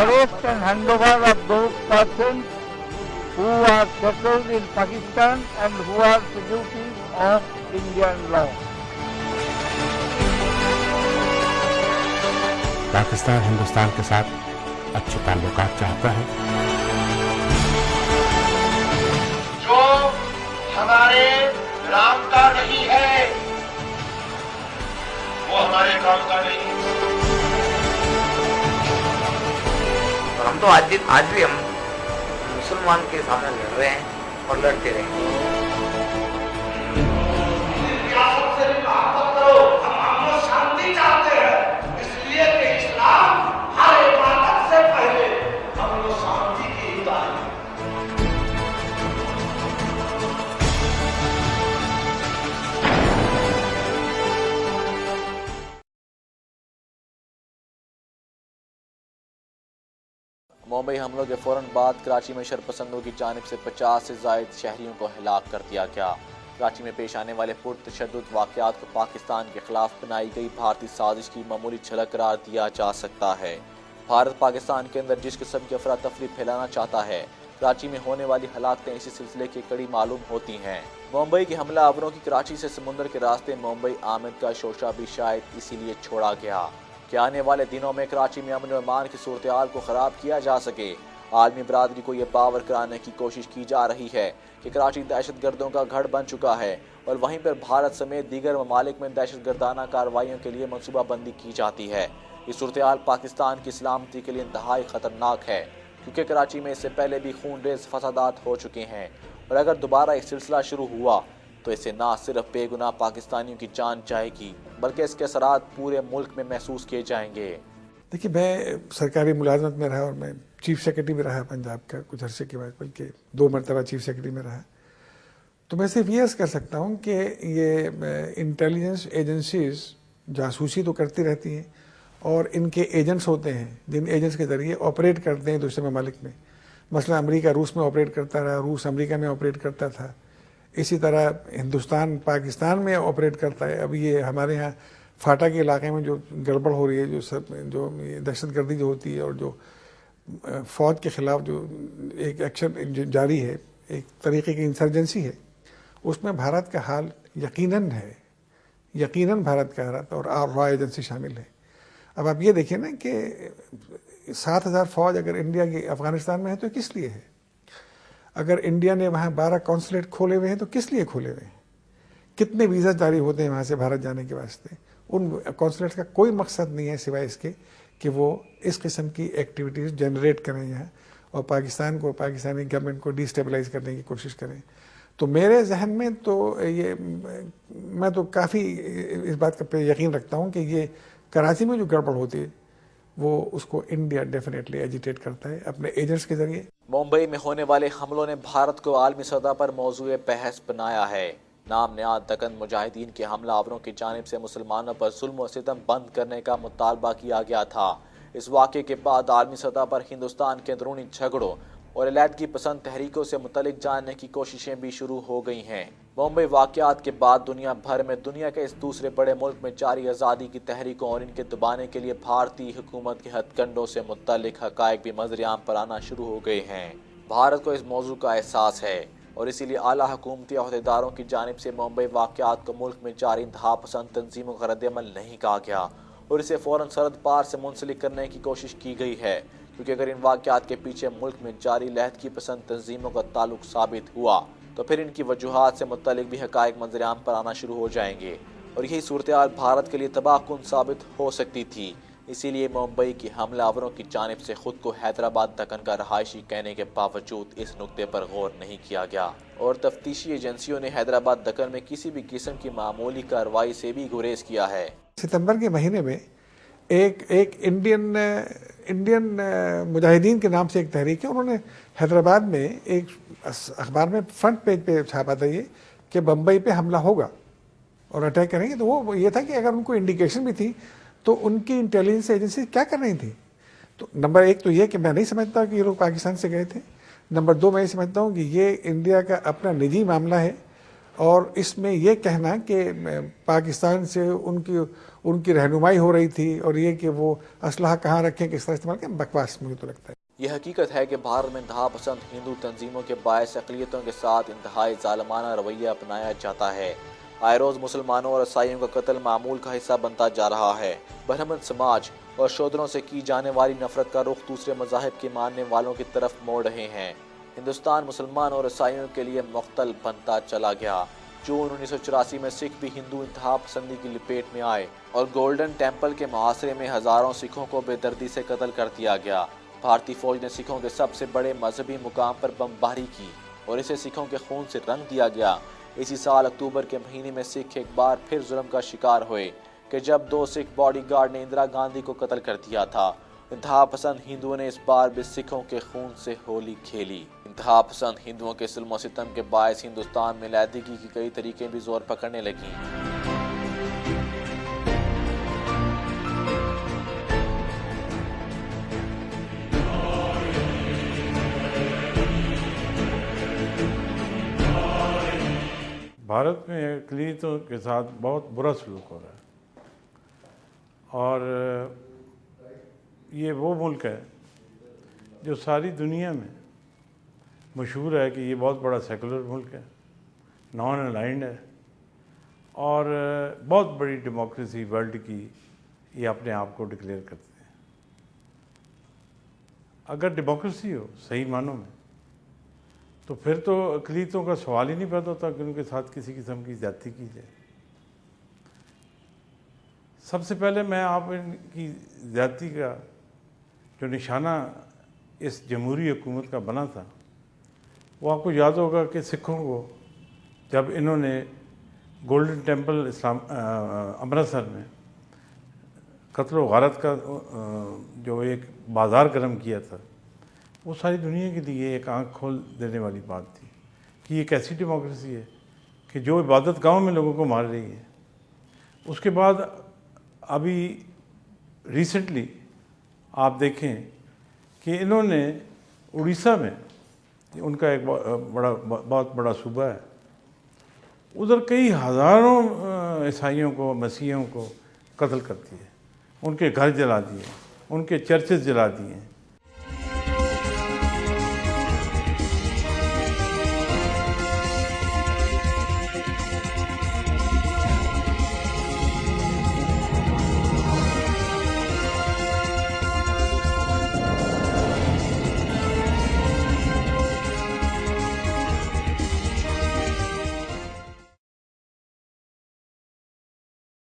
arrest and handover of those persons who are settled in Pakistan and who are fugitives of Indian law. Pakistan Hindustan के साथ अच्छे ताल्लुकात चाहता है। जो हमारे राम का नहीं है वो हमारे काम का नहीं है। और हम तो आज भी हम मुसलमान के सामने लड़ रहे हैं और लड़ते रहेंगे। शांति चाहते हैं इसलिए कि इस्लाम हर इबादत से पहले हम लोग शांति की हिदायत। मुंबई हमलों के फौरन बाद कराची में शरपसंदों की जानिब से 50 से ज़ायद शहरियों को हिलाक कर दिया गया। कराची में पेश आने वाले पुरतशद्दुद वाक़यात को पाकिस्तान के खिलाफ बनाई गई भारतीय साजिश की मामूली झलक करार दिया जा सकता है। भारत पाकिस्तान के अंदर जिस किस्म की अफरा तफरी फैलाना चाहता है, कराची में होने वाली हलाकतें इसी सिलसिले की कड़ी मालूम होती हैं। मुंबई के हमला आवरों की कराची से समुंदर के रास्ते मुंबई आमद का शोशा भी शायद इसीलिए छोड़ा गया कि आने वाले दिनों में कराची में अमन व अमान की सूरत-ए-हाल को ख़राब किया जा सके। आलमी बरादरी को यह बावर कराने की कोशिश की जा रही है कि कराची दहशत गर्दों का गढ़ बन चुका है और वहीं पर भारत समेत दीगर ममालिक में दहशत गर्दाना कार्रवाइयों के लिए मनसूबाबंदी की जाती है। ये सूरत-ए-हाल पाकिस्तान की सलामती के लिए इंतहाई ख़तरनाक है, क्योंकि कराची में इससे पहले भी खूनरेज़ फसादात हो चुके हैं और अगर दोबारा एक सिलसिला शुरू हुआ तो इससे ना सिर्फ बेगुनाह पाकिस्तानियों की जान जाएगी बल्कि इसके असरात पूरे मुल्क में महसूस किए जाएंगे। देखिए, मैं सरकारी मुलाजमत में रहा और मैं चीफ सेक्रेटरी भी रहा पंजाब का कुछ अरसे के बाद, बल्कि 2 मरतबा चीफ सेक्रेटरी में रहा। तो मैं सिर्फ ये कह सकता हूँ कि ये इंटेलिजेंस एजेंसीज जासूसी तो करती रहती हैं और इनके एजेंट्स होते हैं जिन एजेंट्स के ज़रिए ऑपरेट करते हैं दूसरे ममालिक में। मसला अमेरिका रूस में ऑपरेट करता रहा, रूस अमेरिका में ऑपरेट करता था, इसी तरह हिंदुस्तान पाकिस्तान में ऑपरेट करता है। अब ये हमारे यहाँ फाटा के इलाके में जो गड़बड़ हो रही है, जो दहशतगर्दी जो होती है और जो फ़ौज के ख़िलाफ़ जो एक एक्शन जारी है, एक तरीके की इंसर्जेंसी है, उसमें भारत का हाल यकीनन भारत का हाल और रॉ एजेंसी शामिल है। अब आप ये देखिए ना कि 7,000 फ़ौज अगर इंडिया की अफ़गानिस्तान में है तो किस लिए है? अगर इंडिया ने वहाँ 12 कॉन्सुलेट खोले हुए हैं तो किस लिए खोले हुए हैं? कितने वीज़ा जारी होते हैं वहाँ से भारत जाने के वास्ते? उन कॉन्सुलेट्स का कोई मकसद नहीं है सिवाय इसके कि वो इस किस्म की एक्टिविटीज़ जनरेट करें यहाँ और पाकिस्तान को, पाकिस्तानी गवर्नमेंट को डिस्टेबलाइज करने की कोशिश करें। तो मेरे जहन में तो ये मैं तो काफ़ी इस बात पे यकीन रखता हूँ कि ये कराची में जो गड़बड़ होती है वो उसको इंडिया डेफिनेटली एजिटेट करता है अपने एजेंट्स के जरिए। मुंबई में होने वाले हमलों ने भारत को आलमी सतह पर मौजूए बहस बनाया है। नाम नयाद दक्कन मुजाहिदीन के हमलावरों की जानिब से मुसलमानों पर जुल्म व सितम बंद करने का मुतालबा किया गया था। इस वाक़े के बाद आलमी सतह पर हिंदुस्तान के अंदरूनी झगड़ों और अलहदगी पसंद तहरीकों से मुतलिक जानने की कोशिशें भी शुरू हो गई हैं। मुंबई वाक़यात के बाद दुनिया भर में दुनिया के इस दूसरे बड़े मुल्क में जारी आज़ादी की तहरीकों और इनके दबाने के लिए भारतीय हुकूमत के हथकंडों से मुतल्लिक हक़ाइक़ भी मंज़र-ए-आम पर आना शुरू हो गए हैं। भारत को इस मौजू का एहसास है और इसीलिए आला हुकूमती अहदेदारों की जानिब से मुंबई वाक़यात को मुल्क में जारी इंतहा पसंद तंजीमों का रद्द-ए-अमल नहीं कहा गया और इसे फ़ौरन सरहद पार से मुंसलिक करने की कोशिश की गई है, क्योंकि अगर इन वाक़यात के पीछे मुल्क में जारी लहदगी पसंद तंजीमों का ताल्लुक साबित हुआ तो फिर इनकी वजूहात से मुतल्लिक भी हक़ाइक़ मंज़र-ए-आम पर आना शुरू हो जाएंगे और यही सूरत-ए-हाल भारत के लिए तबाहकुन साबित हो सकती थी। इसीलिए मुंबई की हमलावरों की जानिब से खुद को हैदराबाद दक्कन का रहायशी कहने के बावजूद इस नुक्ते पर गौर नहीं किया गया और तफ्तीशी एजेंसियों ने हैदराबाद दक्कन में किसी भी किस्म की मामूली कार्रवाई से भी गुरेज किया है। सितंबर के महीने में एक इंडियन मुजाहिदीन के नाम से एक तहरीक है, उन्होंने हैदराबाद में एक अखबार में फ्रंट पेज पे छापा था ये कि बम्बई पे हमला होगा और अटैक करेंगे। तो वो ये था कि अगर उनको इंडिकेशन भी थी तो उनकी इंटेलिजेंस एजेंसी क्या कर रही थी। तो नंबर 1 तो ये कि मैं नहीं समझता कि ये लोग पाकिस्तान से गए थे। नंबर 2 मैं ये समझता हूँ कि ये इंडिया का अपना निजी मामला है اور اس میں یہ کہنا کہ پاکستان سے ان کی رہنمائی ہو رہی تھی اور یہ کہ وہ اسلحہ کہاں رکھیں کس طرح استعمال کریں، بکواس مجھے تو لگتا ہے۔ یہ حقیقت ہے کہ بھارت میں انتہا پسند ہندو تنظیموں کے باعث اقلیتوں کے ساتھ انتہائی ظالمانہ رویہ اپنایا جاتا ہے۔ آئے روز مسلمانوں اور عیسائیوں کا قتل معمول کا حصہ بنتا جا رہا ہے۔ برہمن سماج اور شودروں سے کی جانے والی نفرت کا رخ دوسرے مذاہب کے ماننے والوں کی طرف موڑ رہے ہیں۔ ہندوستان مسلمان اور عیسائیوں کے لیے مختل بنتا چلا گیا۔ جون 1984 میں سکھ بھی ہندو انتہا پسندی کی لپیٹ میں آئے اور گولڈن ٹیمپل کے محاصرے میں ہزاروں سکھوں کو بے دردی سے قتل کر دیا گیا۔ بھارتی فوج نے سکھوں کے سب سے بڑے مذہبی مقام پر بمباری کی اور اسے سکھوں کے خون سے رنگ دیا گیا۔ اسی سال اکتوبر کے مہینے میں سکھ ایک بار پھر ظلم کا شکار ہوئے کہ جب 2 سکھ باڈی گارڈ نے اندرا گاندھی کو قتل کر دیا تھا۔ انتہا پسند ہندوؤں نے اس بار بھی سکھوں کے خون سے ہولی کھیلی۔ انتہا پسند ہندوؤں کے ظلم و ستم کے باعث ہندوستان میں علیحدگی کی کئی طریقیں بھی زور پکڑنے لگیں۔ بھارت میں اقلیتوں کے ساتھ بہت برا سلوک ہو رہا ہے، اور یہ وہ ملک ہے جو ساری دنیا میں مشہور ہے کہ یہ بہت بڑا سیکولر ملک ہے، نان الائنڈ ہے، اور بہت بڑی ڈیموکریسی ورلڈ کی یہ اپنے آپ کو ڈکلیئر کرتے ہیں۔ اگر ڈیموکریسی ہو صحیح معنوں میں تو پھر تو اقلیتوں کا سوال ہی نہیں پیدا ہوتا کہ ان کے ساتھ کسی قسم کی زیادتی کی جائے۔ سب سے پہلے میں آپ ان کی زیادتی کا جو نشانہ اس جمہوری حکومت کا بنا تھا، وہ آپ کو یاد ہوگا کہ سکھوں کو جب انہوں نے گولڈن ٹیمپل امرتسر میں قتل و غارت کا جو ایک بازار گرم کیا تھا، وہ ساری دنیا کے لیے ایک آنکھ کھول دینے والی بات تھی کہ یہ کیسی ڈیموکریسی ہے کہ جو عبادت گاہوں میں لوگوں کو مار رہی ہے۔ اس کے بعد ابھی ریسنٹلی آپ دیکھیں کہ انہوں نے اڑیسہ میں، ان کا ایک بہت بڑا صوبہ ہے، ادھر کئی ہزاروں عیسائیوں کو، مسیحیوں کو قتل کر دیے، ان کے گھر جلا دیے، ان کے چرچز جلا دیے۔